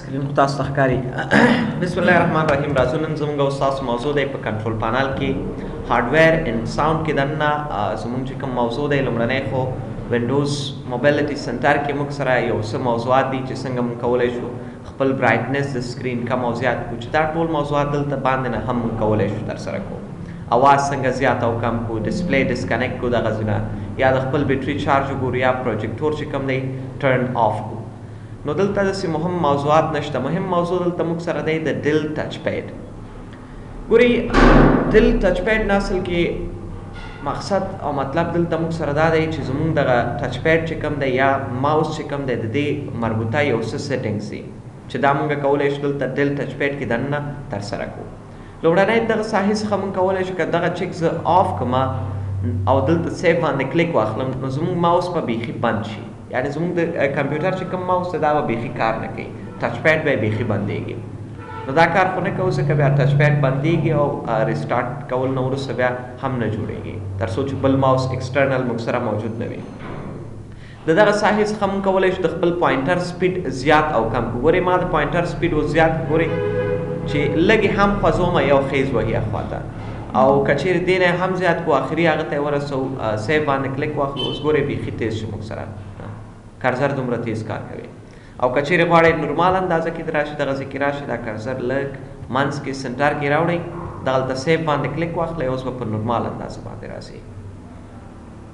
سکرین خو تاسو ته ښکاري. بسم الله الرحمن الرحیم. راځو نن زموږ او ستاسو موضوع دی په کنټرول پانل کې هارډویر اینډ ساوند کې دننه زموږ چې کوم موضوع دی لومړنی خو وینډوز موبیلیټي سنټر کې موږ سره یو څه موضوعات دي چې څنګه موږ کولی شو خپل برایټنس د سکرین کم او زیات کړو چې دا ټول موضوعات دلته باندې نه هم موږ کولی شو ترسره کړو. اواز څنګه زیات او کم کړو، ډسپلی ډسکنیکټ کړو دغه ځینه، یا د خپل بیټري چارج وګورو، یا پروجیکټور چې کوم دی ټرن آف کړو. نو دلته داسې مهم موضوعات نشته. مهم موضوع دلته موږ سره دی د ډل ټچ پیډ. ګوري ډل ټچ پیډ نه اصل کې مقصد او مطلب دلته موږ سره دا دی چې زموږ دغه ټچ پیډ چې کوم دی یا ماوس چې کوم دی د دې مربوطه یو څه سیټینګز دي چې دا موږ کولی شو دلته ډل ټچ پیډ کې دننه ترسره کړو. لومړنی دغه ساحې څخه موږ کولی شو که دغه چیک زه آف کړم او دلته سیف باندې کلیک واخلم نو زموږ ماوس به بیخي بند شي، یعنی زموږ د کمپیوټر چې کوم ماوس دی دا به بیخي کار نه کوي، ټچ پیډ به بیخي بندېږي. نو دا کار خو نه کوو ځکه بیا ټچ پیډ بندېږي او ریسټارټ کول نه وروسته بیا هم نه جوړېږي تر څو چې بل ماوس ایکسټرنل موږ سره موجود نه وي. د دغه ساحې څخه موږ کولی شو د خپل پوینټر سپیډ زیات او کم کړو. ګورئ ما د پوینټر سپیډ و زیات ګورئ چې لږې هم خوځومه یو خیز وهي اخواته، او که چیرې دې نه هم زیات کړو آخري هغه ته یې ورسوو سیف باندې کلیک واخلو. اوس ګورئ بیخي تیز شو موږ سره کرزر دومره تیز کار کوي. او که چیرې غواړئ نورمال اندازه کې راشي دغسې کې راشي دا کرزر لږ منځ کې سنټر کې راوړئ، دغلته سیف باندې کلیک واخلئ، اوس به په نورمال اندازه باندې راسي.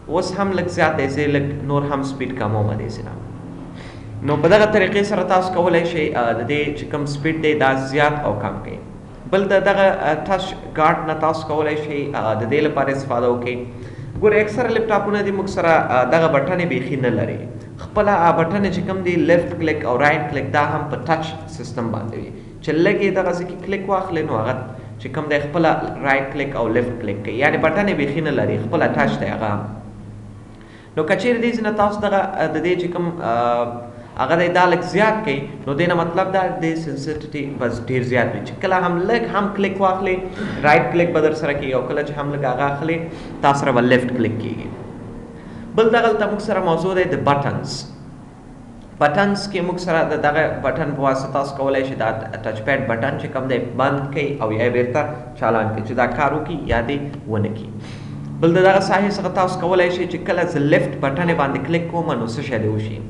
اوس هم لږ زیات دی، زه لږ نور هم سپیډ کموم دېسې نه. نو په دغه طریقې سره تاسو کولی شئ د دې چې کوم سپیډ دی دا زیات او کم کړئ. بل د دغه ټچ ګارډ نه تاسو کولی شئ د دې لپاره استفاده وکړئ. ګورئ اکثره لیپټاپونه دي موږ سره دغه بټنې بیخي نه لري. خپله بټنې چې کوم دي لیفټ کلیک او رایټ کلیک دا هم په ټچ سیستم باندې وي چې لږ یې دغسې کې کلیک واخلئ نو هغه چې کوم دی خپله رایټ کلیک او لیفټ کلیک کوي، یعنې بټنې بیخي نه لري، خپله ټچ دی هغه. نو که چیرې دې ځینه تاسو دغه د دې چې کوم هغه دی دا لږ زیات کوي نو دې نه مطلب دا د سنسټیټي بس ډېر زیات وي چې کله هم لږ هم کلیک واخلئ رایټ کلیک به در سره کېږي، او کله چې هم لږ هغه اخلئ تاسو سره به لیفټ کلیک کېږي. بل دغلته موږ سره موضوع دی د بټنز. بټنز کې موږ سره د دغه بټن په واسطه تاسو کولی شئ دا ټچ پیډ بټن چې کوم دی بند کړئ او یا یې بیرته چالان کړئ چې دا کار وکړي یا دې ونه کړي. بل د دغه ساحې څخه تاسو کولی شئ چې کله زه لیفټ بټن باندې کلیک کوم نو څه شی دې وشي.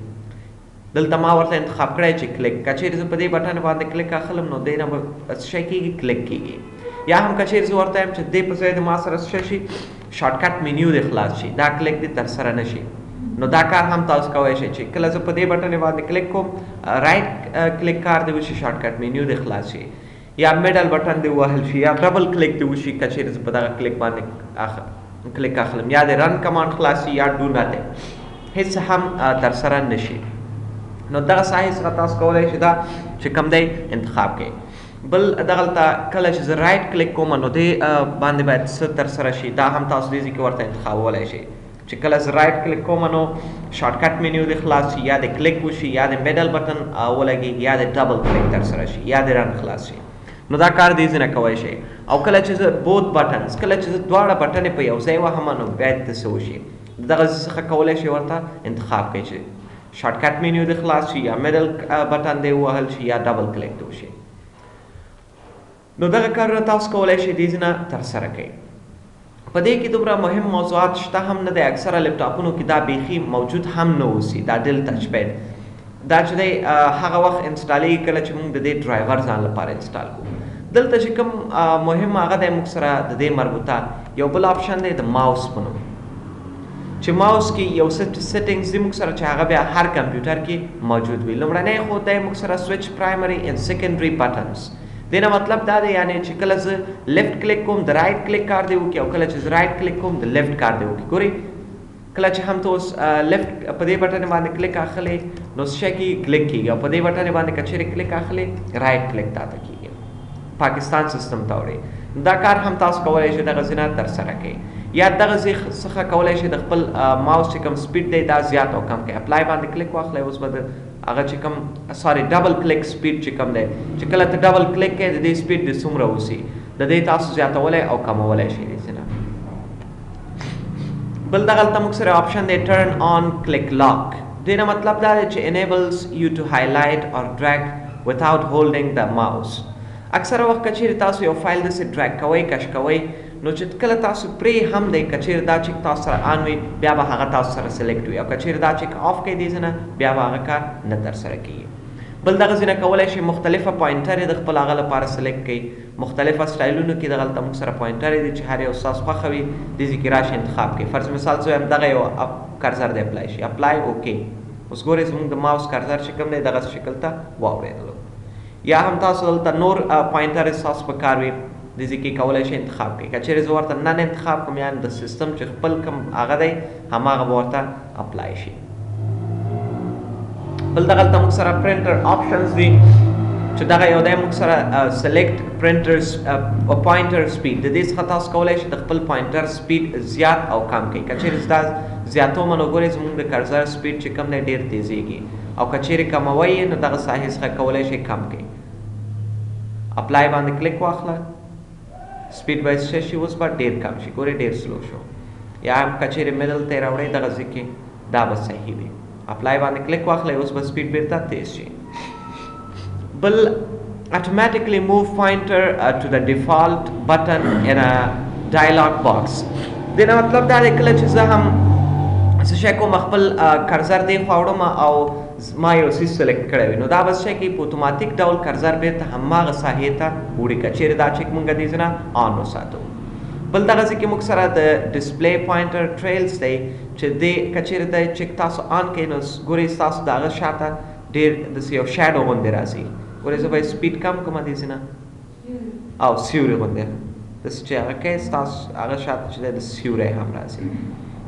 دلته ما ورته انتخاب کړی چې کلیک، که چیرې زه په دې بټن باندې کلیک اخلم نو دې نه به څه شی کېږي کلیک کېږي، یا هم که چیرې زه ورته یم چې دې په ځای د ما سره څه شي شارټکټ مینیو دې خلاص شي، دا کلیک دې ترسره نه شي. نو دا کار هم تاسو کولی شئ چې کله زه په دې بټن باندې کلیک کوم رایټ کلیک کار دې وشي، شارټکټ مینیو دې خلاص شي، یا میډل بټن دې ووهل شي، یا ډبل کلیک دې وشي که چیرې زه په دغه کلیک باندې کلیک اخلم، یا دې رن کمانډ خلاص شي، یا ډو نتھنګ هیڅ هم ترسره نه شي. نو دغه ساحې څخه تاسو کولی شئ دا چې کوم دی انتخاب کړئ. بل دغلته کله چې زه رایټ کلیک کوم نو دې باندې باید څه ترسره شي دا هم تاسو دې ځای کې ورته انتخابولی شئ چې کله زه رایټ کلیک کوم نو شارټکټ مینیو دې خلاص شي، یا دې کلیک وشي، یا دې میډل بټن ولګېږي، یا دې ډبل کلیک ترسره شي، یا دې رن خلاص شي. نو دا کار دې ځای نه کولی شئ. او کله چې زه بوت بټنز کله چې زه دواړه بټنې په یو ځای وهم نو باید د څه وشي دغه څخه کولی شئ ورته انتخاب کړئ چې شارټکټ مینیو دې خلاص شي، یا میډل بټن دې ووهل شي، یا ډبل کلیک دې وشي. نو دغه کارونه تاسو کولی شئ دې ځینه ترسره کړئ. په دې کې دومره مهم موضوعات شته هم نه دی، اکثره لیپټاپونو کې دا بیخي موجود هم نه اوسي دا ډل ټچ پیډ. دا چې دی هغه وخت انسټالېږي کله چې موږ د دې ډرایور ځان لپاره انسټال کړو. دلته چې کوم مهم هغه دی موږ سره د دې مربوطه یو بل آپشن دی د ماوس په نوم، چې ماوس کې یو سیټینګز دي موږ سره چې هغه بیا هر کمپیوټر کې موجود وي. لومړنی خو دی موږ سره سویچ پرایمري اینډ سیکنډري بټنز. دې نه مطلب دا دی یعنی چې کله زه لیفټ کلیک کوم د رایټ کلیک کار دی وکړي، او کله چې زه رایټ کلیک کوم د لیفټ کار دی وکړي. ګورئ کله چې هم ته اوس لیفټ په دې بټن باندې کلیک اخلئ نو څه شی کېږي کلیک کېږي، او په دې بټن باندې که چیرې کلیک اخلئ رایټ کلیک تا ته کېږي، پاکستان سیستم ته وړئ. دا کار هم تاسو کولی شئ دغه ځینه ترسره کړئ، یا دغه څخه کولی شئ د خپل ماوس چې کوم سپیډ دی دا زیات او کم کړئ. اپلای باندې کلیک واخلئ، اوس به د هغه چې کوم ډبل کلیک سپیډ چې کوم دی چې کله ته ډبل کلیک کوې د دې سپیډ د څومره اوسي د دې تاسو زیاتولی او کمولی شئ دې ځینه. بل دغلته موږ سره آپشن دی ټرن آن کلیک لاک. دې نه مطلب دا دی چې enables you to highlight or drag without holding the mouse. اکثره وخت کچیر تاسو یو فایل داسې ډریګ کوئ کش کوئ نو چې کله تاسو پرې هم دی کچیر دا چیک تاسو سره آن وي بیا به هغه تاسو سره سلیکټ وي او کچیر دا چیک آف کړئ دې ځای نه بیا به هغه کار نه ترسره کیږي. بل دغه ځای نه کولی شئ مختلفه پوینټر د خپل هغه لپاره سلیکټ کړئ. مختلفه سټایلونو کې دغلته موږ سره پوینټر دي چې هر یو ستاسو خوښه وي دې ځای کې راشئ انتخاب کړئ. فرض مثال زه وایم دغه یو کرسر دی اپلای شي اپلای اوکې. اوس ګورئ زموږ د ماوس کرسر چې کوم دی دغه شکل ته واوړېدلو. یا هم تاسو دلته نور پوینټر ستاسو په کار وي دې ځای کې کولی شئ انتخاب کړئ. که چیرې زه ورته نن انتخاب کړم یعنې د سیسټم چې خپل کوم هغه دی هماغه به ورته اپلای شي. بل دغلته موږ سره پرنټر آپشنز دي چې دغه یو دی موږ سره سلیکټ پرنټرز پوینټر سپیډ. د دې څخه تاسو کولی شئ د خپل پوینټر سپیډ زیات او کم کړئ. که چیرې ستا زیاتومه نو ګورئ زموږ د کرسر سپیډ چې کوم دی ډېر تیزیږي او که چیرې کموئ یې نو دغه ساحې څخه کولی شئ کم کړئ. اپلای باندې کلیک واخله سپیډ به څه شي اوس به ډېر کم شي ګورئ ډېر سلو شو. یا هم که چیرې میډل ته یې راوړئ دغه ځای کې دا به صحیح وي. اپلای باندې کلیک واخلئ اوس به سپیډ بیرته تیز شي. بل automatically move pointer to the default button in a dialog box. دنه مطلب دا دی کله چې زه هم څه شی کوم خپل کرسر دی خوا وړم او ما یو څیز سلیکټ کړی وي نو دا به څه کوي په اتوماتیک ډول کرسر بیرته هماغه ساحې ته وړي که چیرې دا چیک موږ دې ځای نه آن وساتو. بل دغه ځای کې موږ سره د ډسپلی پوینټر ټریلز دی چې دې که چیرې دی چیک تاسو آن کړئ نو ګورئ ستاسو د هغه شاته ډېر داسې یو شیډو غوندې راځي. ګورئ زه به یې سپیډ کم کړم دې ځای نه او سیوري غوندې داسې چې هغه کوي ستاسو هغه شاته چې دی د سیوری هم راځي.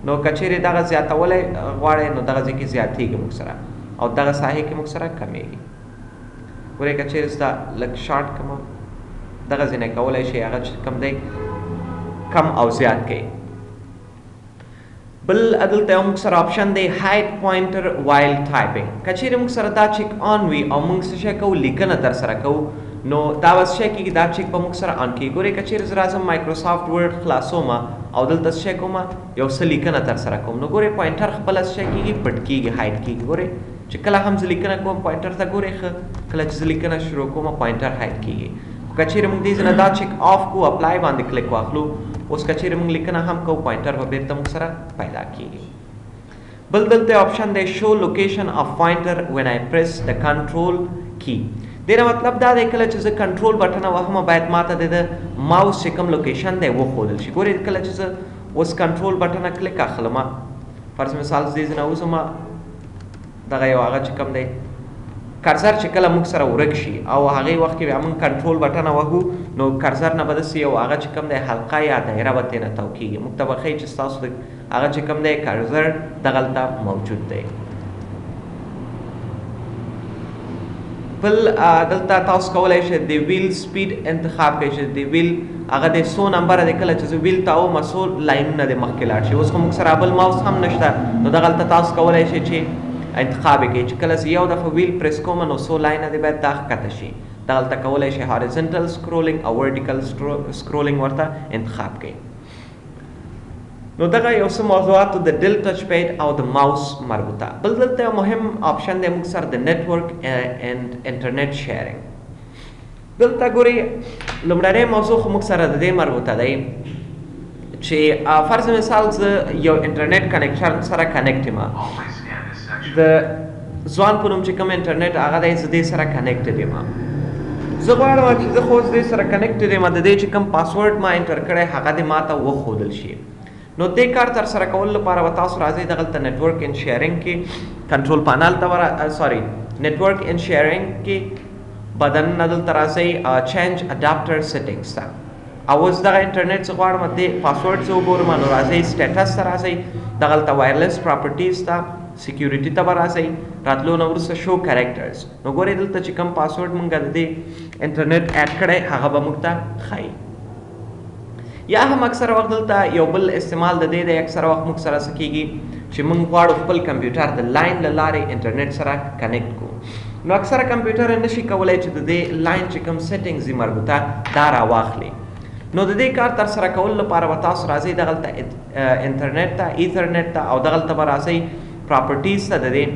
نو که چیرې دغه زیاتولی غواړئ نو دغه ځای کې زیاتېږي موږ سره او دغه ساحې کې موږ سره کمیږي. ګورئ که چیرې زه دا لږ شارټ کړم دغه ځای نه کولی شئ هغه چې کوم دی کم او زیات کړئ. بل دلته یو موږ سره آپشن دی هایډ پوینټر وایل ټایپینګ. که چیرې موږ سره دا چیک آن وي او موږ څه شی کوو لیکنه ترسره کوو نو دا به څه شی کېږي دا چیک به موږ سره آن کېږي. ګورئ که چیرې زه راځم مایکروسافټ ورډ خلاصوم او دلته څه شی کوم یو څه لیکنه ترسره کوم نو ګورئ پوینټر خپله څه شی کېږي پټ کېږي هایډ کېږي. ګورئ چې کله هم زه لیکنه کوم پوینټر ته ګورئ ښه کله چې زه لیکنه شروع کوم پوینټر هایډ کېږي. که چیرې موږ دې ځای نه دا چیک آف کړو اپلای باندې کلیک واخلو اوس که چیرې موږ لیکنه هم کوو پوینټر به بیرته موږ سره پیدا کېږي. بل دلته آپشن دی شو لوکیشن اف پوینټر وین آی پریس د کنټرول کی. دې نه مطلب دا دی کله چې زه کنټرول بټن وهم باید ماته د ماوس چې کوم لوکیشن دی وښودل شي. ګورئ کله چې زه اوس کنټرول بټن کلیک اخلم فرض مثال دې ځای نه وځم دغه یو هغه چې کوم دی کرسر چې کله موږ سره ورک شي او هغې وخت کې بیا موږ کنټرول بټن وهو نو کرسر نه به داسې یو هغه چې کوم دی حلقه یا دایره به ترېنه تو کېږي. موږ ته به ښایي چې ستاسو د هغه چې کوم دی کرسر دغلته موجود دی. بل دلته تاسو کولی شئ د ویل سپیډ انتخاب کړئ چې د ویل هغه د څو نمبره دی کله چې زه ویل ته اوم څو لاینونه د مخکې لاړ شي. اوس خو موږ سره بل ماوس هم نشته نو دغلته تاسو کولی شئ چې انتخاب یې کړئ چې کله زه یو دفعه ویل پریس کوم نو څو لاینه دی باید دا ښکته شي. دغلته کولی شئ هاریزنټل سکرولینګ او ورټیکل سکرولینګ ورته انتخاب کړئ. نو دغه یو څه موضوعاتو د ډل ټچ پیډ او د ماوس مربوطه. بل دلته یو مهم آپشن دی موږ سره د نیټورک اینډ انټرنیټ شیرینګ. دلته ګورئ لومړنی موضوع خو موږ سره د دې مربوطه دی چې فرض مثال زه یو انټرنیټ کنیکشن سره کنیکټ یم د ځوان په نوم چې کوم انټرنیټ هغه دی زه دې سره کنیکټډ یم. زه غواړم چې زه خو اوس دې سره کنیکټډ یم د دې چې کوم پاسورډ ما انټر کړی هغه دې ما ته وښودل شي. نو دې کار ترسره کولو لپاره به تاسو راځئ دغلته نیټورک ان شیرینګ کې کنټرول پانل ته سوري نیټورک ان شیرینګ کې بدن نه دلته راځئ چینج اډاپټر سیټینګز ته او اوس دغه انټرنیټ زه غواړم دې پاسورډ زه وګورم نو راځئ سټیټس ته راځئ دغلته وایرلیس پراپرټیز ته سیکیورټي ته به راځئ راتلو نه وروسته شو کریکټرز نو ګورئ دلته چې کوم پاسورډ موږ د دې انټرنیټ اډ کړی هغه به موږ ته ښایي. یا هم اکثره وخت دلته یو بل استعمال د دې دی اکثره وخت موږ سره څه کېږي چې موږ غواړو خپل کمپیوټر د لاین له لارې انټرنیټ سره کنیکټ کړو نو اکثره کمپیوټر یې نشي کولی چې د دې لاین چې کوم سیټینګز دي مربوطه دا راواخلي. نو د دې کار ترسره کولو لپاره به تاسو راځئ دغلته انټرنیټ ته ایترنیټ ته او دغلته به راځئ پراپرټیز ته د دې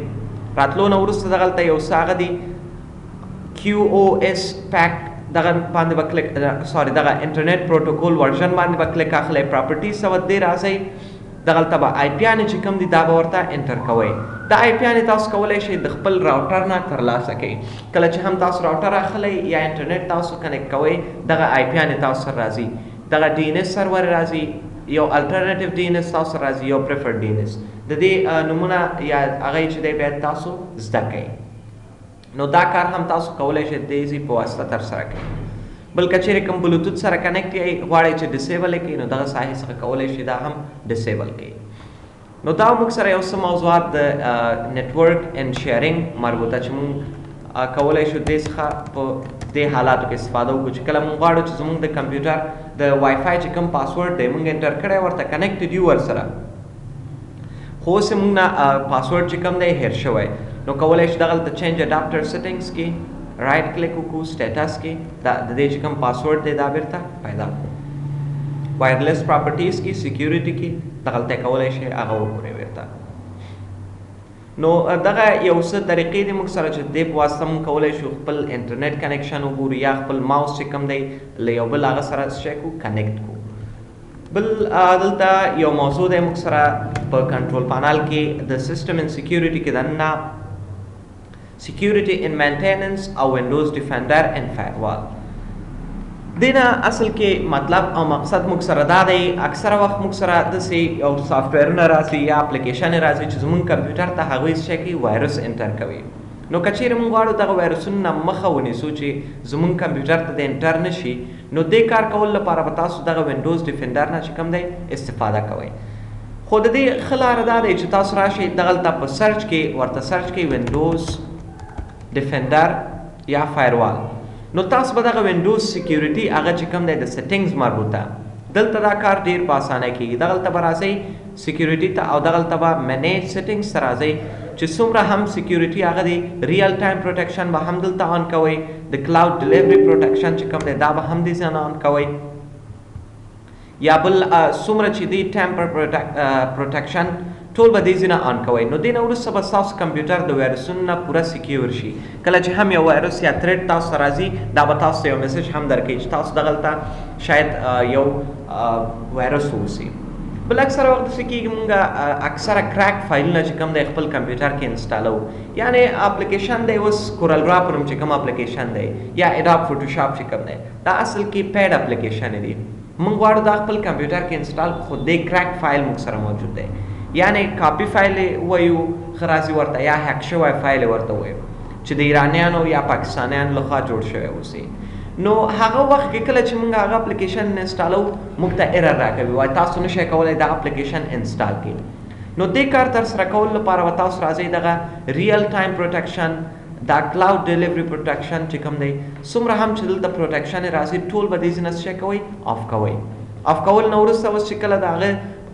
راتلو نه وروسته دغلته یو څه هغه دي QoS pack دغه باندې به کلیک دغه انټرنیټ پروتوکول ورژن باندې به کلیک اخلئ. پراپرټیز ته ودې راځئ. دغلته به آی پی انې چې کوم دي دا به ورته انټر کوئ. دا آی پی انې تاسو کولی شئ د خپل راوټر نه ترلاسه کړئ. کله چې هم تاسو راوټر اخلئ یا انټرنیټ تاسو کنیکټ کوئ دغه آی پی انې تاسو سره راځي. دغه ډي ان ایس سرور راځي، یو الټرنیټیو ډي ان ایس تاسو راځي، یو پریفرډ ډي ان ایس. د دې نمونه یا هغه چې دی باید تاسو زده کړئ. نو دا کار هم تاسو کولی شئ د ایزي په واسطه ترسره کړئ. بل که چیرې کوم بلوتوث سره کنیکټ یې غواړئ چې ډسیبل یې کړئ نو دغه ساحې څخه کولی شئ دا هم ډسیبل کړئ. نو دا موږ سره یو څه موضوعات د نیټورک اینډ شیرینګ مربوطه چې موږ کولی شو دې څخه په دې حالاتو کې استفاده وکړو چې کله موږ غواړو چې زموږ د کمپیوټر د وای فای چې کوم پاسورډ دی موږ انټر کړی ورته کنیکټډ یو ورسره، خو اوس موږ نه پاسورډ چې کوم دی هیر شوی. نو کولی شو دغلته چینج اډاپټر سیټینګز کې رائټ کلیک وکړو، سټیټس کې د دې چې کوم پاسورډ دی دا بیرته پیدا کړو. وایرلیس پراپرټیز کې سکیورټي کې دغلته کولی شئ هغه وګورئ بیرته. نو دغه یو څه طریقې دي موږ سره چې دې په واسطه موږ کولی شو خپل انټرنیټ کنیکشن وګورو یا خپل ماوس چې کوم دی له یو بل هغه سره څه کړو کنیکټ کړو. بل دلته یو موضوع دی موږ سره په کنټرول پانل کې د سیسټم ان سکیورټي کې دننه سکیورټي ان مینټیننس او ونډوز ډیفینډر ان فایروال. دینا اصل کې مطلب او مقصد موږ سره دا دی، اکثره وخت موږ سره داسې یو سافټویرونه راځي یا اپلیکیشن راځي چې زموږ کمپیوټر ته هغوی څه کوي وایرس انټر کوي. نو که چیرې موږ غواړو دغه وایرسونو نه مخه ونیسو چې زموږ کمپیوټر ته د انټر نشي نو دې کار کول لپاره به تاسو دغه ونډوز ډیفینډر نه چې کوم دی استفاده کوئ. خو د دې ښه لاره دا دی چې تاسو راشئ دغلته په سرچ کې ورته سرچ کوئ ونډوز ډیفینډر یا فایروال. نو تاسو به دغه ونډوز سکیورټي هغه چې کوم دی د سیټینګز مربوطه دلته دا کار ډیر په اسانه کېږي. دغلته به راځئ سکیورټي ته او دغلته به منیج سیټینګز ته راځئ چې څومره هم سکیورټي هغه دی ریل ټایم پروټیکشن به هم دلته آن کوئ، د کلاود ډیلیوري پروټیکشن چې کوم دی دا به هم دې ځای نه آن کوئ، یا بل څومره چې دی ټیمپر پروټیکشن ټول به دې ځای نه آن کوئ. نو دې نه وروسته به ستاسو کمپیوټر د وایرسونو نه پوره سکیور شي. کله چې هم یو وایرس یا تھریټ تاسو ته راځي دا به تاسو ته یو میسج هم درکوي چې تاسو دغلته شاید یو وایرس واوسي. بل اکثره وخت داسې کېږي مونږ اکثره کریک فایلونه چې کوم دی خپل کمپیوټر کې انسټالو، یعنې اپلیکیشن دی اوس کورل را په نوم چې کوم اپلیکیشن دی یا اډاپ فوټوشاپ چې کوم دی دا اصل کې پیډ اپلیکیشن دی. مونږ غواړو دا خپل کمپیوټر کې انسټال خو دې کریک فایل مونږ سره موجود دی، یعنی کاپی فایل وایو خرازي ورته یا هک شوی فایل ورته وایو چې د ایرانیانو یا پاکستانیانو لخوا جوړ شوی اوسي. نو هغه وخت کې کله چې موږ هغه اپلیکیشن انسټالو موږ ته ایرر راکوي وایي تاسو نشئ کولی دا اپلیکیشن انسټال کړئ. نو دې کار ترسره کولو لپاره به تاسو راځئ دغه ریل ټایم پروټیکشن دا کلاود ډیلیوري پروټیکشن چې کوم دی څومره هم چې دلته پروټیکشن راځي ټول به دې ځای نه څه کوئ آف کوئ. آف کول نه وروسته اوس چې کله د هغه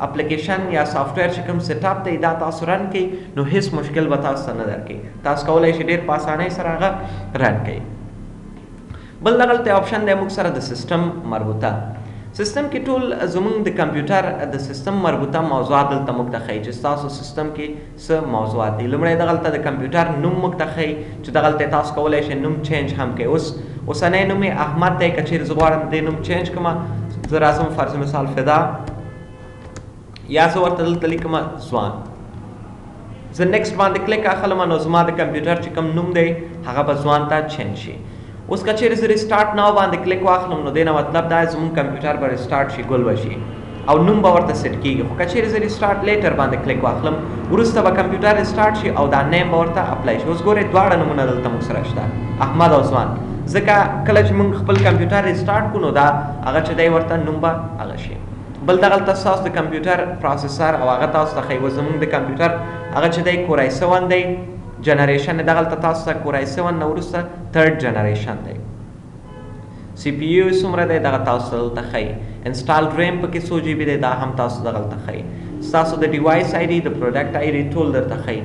اپلیکیشن یا سافټویر چې کوم سیټ اپ دی دا تاسو رن کړئ نو هیڅ مشکل به تاسو ته نه درکوي، تاسو کولی شئ ډېر په اسانۍ سره هغه رن کړئ. بل دغلته آپشن دی موږ سره د سیسټم مربوطه. سیسټم کې ټول زموږ د کمپیوټر د سیسټم مربوطه موضوعات دلته موږ ته ښیي چې ستاسو سیسټم کې څه موضوعات دي. لومړی دغلته د کمپیوټر نوم موږ ته ښیي چې دغلته تاسو کولی شئ نوم چینج هم کړئ. اوسنی نوم یې احمد دی، که چیرې زه غواړم دې نوم چینج کړم زه راځم فرض مثال فدا یا زه ورته دلته لیکم ځوان، زه نیکسټ باندې کلیک اخلم نو زما د کمپیوټر چې کوم نوم دی هغه به ځوان ته چینج شي. اوس که چیرې زه ریسټارټ ناو باندې کلیک واخلم نو دې نه مطلب دا زموږ کمپیوټر به ریسټارټ شي، ګل به شي او نوم به ورته سیټ کېږي. خو که چیرې زه ریسټارټ لیټر باندې کلیک واخلم وروسته به کمپیوټر ریسټارټ شي او دا نیم به ورته اپلای شي. اوس ګورئ دواړه نومونه دلته موږ سره شته احمد او ځوان، ځکه کله چې موږ خپل کمپیوټر ریسټارټ کړو نو دا هغه چې دی ورته نوم به هغه شي. بل دغلته ستاسو د کمپیوټر پروسیسر او هغه تاسو ته ښیي. زموږ د کمپیوټر هغه چې دی کورای 7 دی جنریشن دغلته تاسو ته کورای 7 نه وروسته تھرډ جنریشن دی. سی پی یو څومره دی دغه تاسو ته دلته ښیي. انسټال ریم پکې څو جی بي دی دا هم تاسو دغلته ښیي. ستاسو د ډیوایس آی ډي د پروډکټ آی ډي ټول درته ښیي.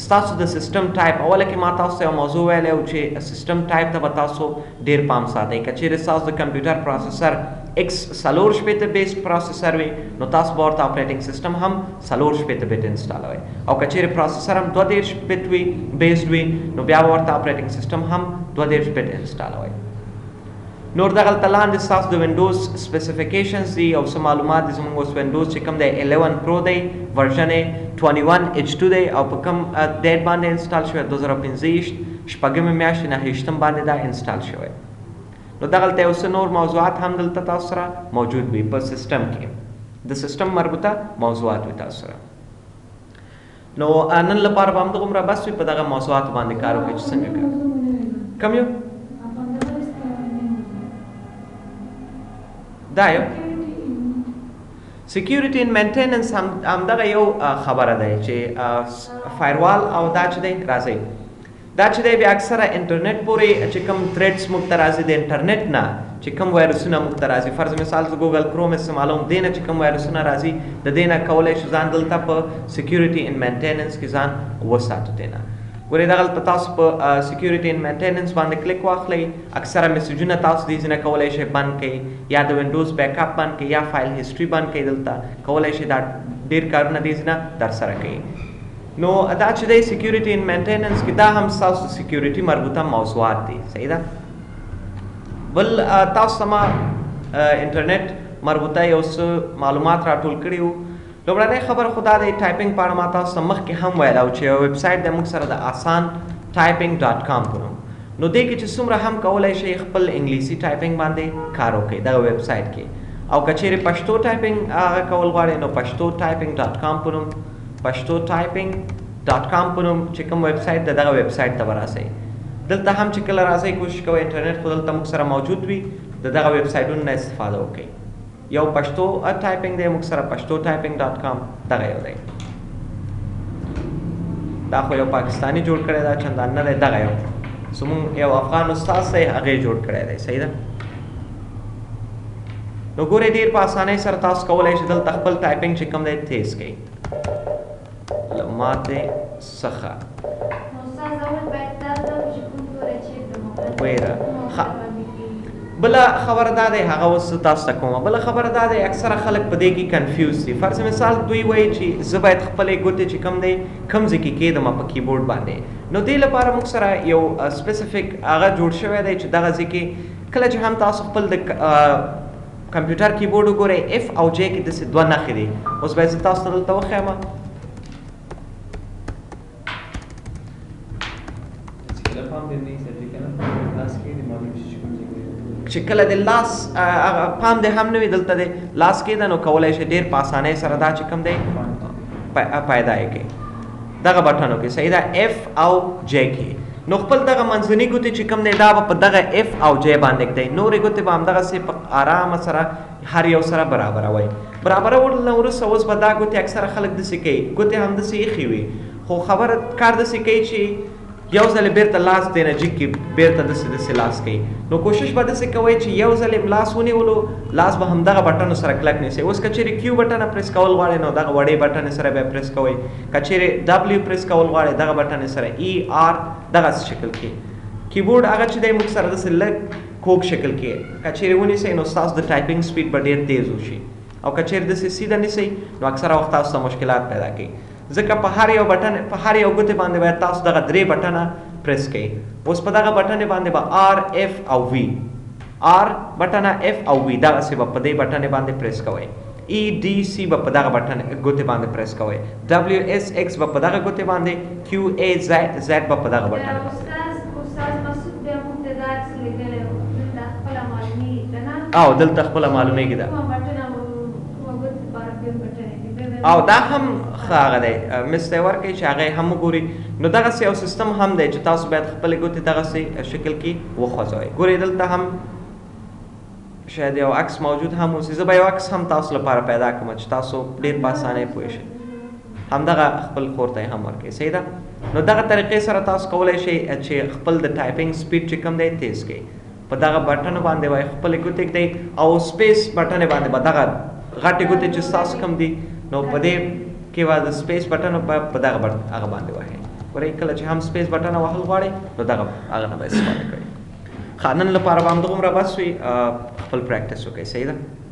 ستاسو د سیسټم ټایپ اوله کې ما تاسو ته یو موضوع ویلی و چې سیسټم ټایپ ته به تاسو ډېر پام ساتئ. که چیرې ستاسو د کمپیوټر پروسیسر ایکس 4 شپېته بیسډ پروسیسر وي نو تاسو به ورته اپریټنګ سیسټم هم 4 شپېته بیت انسټالوئ او که چیرې پروسیسر هم 32 بیت وي بیسډ وي نو بیا به ورته اپریټنګ سیسټم هم 32 بیت انسټالوئ. نور دغلته لاندې ستاسو د وینډوز سپیسیفیکیشنز دي او څه معلومات دي. زموږ اوس وینډوز چې کوم دی 11 پرو دی، ورژن یې 21H2 دی او په کوم ډیټ باندې انسټال شوی 2015 شپږمې میاشتې 9 باندې دا انسټال شوی. نو دغلته یو څه نور موضوعات هم دلته تاسو سره موجود وي په سیسټم کې، د سیسټم مربوطه موضوعات وي تاسو سره. نو نن لپاره به همدغومره بس وي، په دغه موضوعات باندې کار وکړئ چې څنګه کار کوم یو دا یو سکیورټي ان مینټیننس هم دغه یو خبره ده چې فایروال او دا چې دی راځي دا چې دی بیا اکثره انټرنیټ پورې چې کوم تھریډز موږ ته راځي د انټرنیټ نه چې کوم وایرسونه موږ ته راځي، فرض مثال زه ګوګل کروم استعمالوم، دې نه چې کوم وایرسونه راځي د دې نه کولی شو ځان دلته په سکیورټي ان مینټیننس کې ځان وساتو. دې نه ګورئ دغلته تاسو په سکیورټي ان مینټیننس باندې کلیک واخلئ، اکثره میسیجونه تاسو دې ځینې کولی شئ بند کړئ یا د وینډوز بیک اپ بند کړئ یا فایل هسټري بند کړئ، دلته کولی شئ دا ډېر کارونه دې ځینه درسره کوي. نو دا چې دی سکیورټي ان مینټیننس کې دا هم ستاسو سکیورټي مربوطه موضوعات دي، صحیح ده. بل تاسو ته ما انټرنیټ مربوطه یو څه معلومات راټول کړي وو. لومړنۍ خبره خو دا دی ټایپنګ په اړه ما تاسو ته مخکې هم ویل او چې یو ویب سایټ دی موږ سره د آسان typing.com په نوم، نو دې کې چې څومره هم کولی شئ خپل انګلیسي ټایپنګ باندې کار وکړئ دغه ویب سایټ کې، او که چیرې پښتو ټایپنګ هغه کول غواړئ نو پښتو typing.com په نوم پښتو typing.com په نوم چې کوم ویب سایټ د دغه ویب سایټ ته به راسئ. دلته هم چې کله راځئ کوشش کوئ انټرنیټ خو دلته موږ سره موجود وي، د دغه ویب سایټونو نه استفاده وکړئ. یو پښتو ټایپنګ دی موږ سره پښتو typing.com دغه یو دی، دا خو یو پاکستانی جوړ کړی دا چندان نه دی، دغه یو زموږ یو افغان استاد دی هغې جوړ کړی دی، صحیح ده. نو ګورئ ډېر په اسانۍ سره تاسو کولی شئ دلته خپل ټایپنګ چې کوم دی تیز کړئ له ماتې څخه. بله خبره دا دی هغه اوس تاسو ته کومه بله خبره دا دی اکثره خلک په دې کې کنفیوز دي. فرض مثال دوی وایي چې زه باید خپلې ګوتې چې کوم دی کوم ځای کې کېږدم په کیبورډ باندې، نو دې لپاره موږ سره یو سپیسیفیک هغه جوړ شوی دی چې دغه ځای کې کله چې هم تاسو خپل د کمپیوټر کیبورډ وګورئ اف او جې کې داسې دوه نښې دي. اوس باید زه تاسو ته دلته وښیم چې کله د لاس پام دې هم نه وي دلته د لاس کېده نو کولی شئ ډېر په اسانۍ سره دا چې کوم دی پیدا یې کړئ دغه بټنو کې، صحیح ده، اف او جې کې. نو خپل دغه منځنۍ ګوتې چې کوم دی دا به په دغه اف او جې باندې ږدئ، نورې ګوتې به همدغسې په ارامه سره هر یو سره برابروئ. برابرولو نه وروسته اوس به دا ګوتې اکثره خلک داسې کوي، ګوتې همداسې ایښې وي خو خبره کار داسې کوي چې یو ځل بیرته لاس دی نه جګ کړي بیرته داسې لاس کوي. نو کوشش به داسې کوئ چې یو ځل لاس ونیولو لاس به همدغه بټنو سره کلک نیسئ. اوس که چیرې کیو بټنه پریس کول غواړئ نو دغه وړې بټنې سره بیا پریس کوئ، که چیرې ډبلیو پریس کول غواړئ دغه بټنې سره ای آر دغسې شکل کې. کیبورډ هغه چې دی موږ سره داسې لږ کوږ شکل کې که چیرې ونیسئ نو ستاسو د ټایپنګ سپیډ به ډېر تیز وشي، او که چیرې داسې سیده نیسئ نو اکثره وخت تاسو ته مشکلات پیدا کوي، ځکه په هر یو بټن په هر یو ګوتې باندې باید تاسو دغه 3 بټنه پریس کړئ. اوس په دغه بټنې باندې به آر اف او وی آر بټنه اف او وی دغسې به په دې بټنې باندې پریس کوئ. ای ډي سی به په دغه ګوتې باندې پریس کوئ. ډبلیو ایس ایکس به په دغه ګوتې باندې، کیو ای زیډ به په دغه بټنې باندې. او دلته خپله معلومیږي ده او دا هم ښه هغه دی مس ته یې ورکړئ چې هغه یې هم وګوري. نو دغسې یو سیسټم هم دی چې تاسو باید خپلې ګوتې دغسې شکل کې وخوځوئ. ګورئ دلته هم شاید یو عکس موجود هم اوسي، زه به یو عکس هم تاسو لپاره پیدا کړم چې تاسو ډېر په اسانۍ پوه شئ، همدغه خپل خور ته یې هم ورکړئ، صحیح ده. نو دغه طریقې سره تاسو کولی شئ چې خپل د ټایپنګ سپیډ چې کوم دی تیز کړئ. په دغه بټنو باندې به خپلې ګوتې ږدئ او سپیس بټنې باندې به دغه غټې ګوتې چې ستاسو کوم دي نو په دې کې به د سپیس بټن په دغه هغه باندې وهئ. ګورئ کله چې هم سپیس بټن وهل غواړئ نو دغه هغه نه به استفاده کوئ. ښه نن لپاره به همدغومره بس وي. خپل خپل پریکټیس وکړئ. صحیح ده.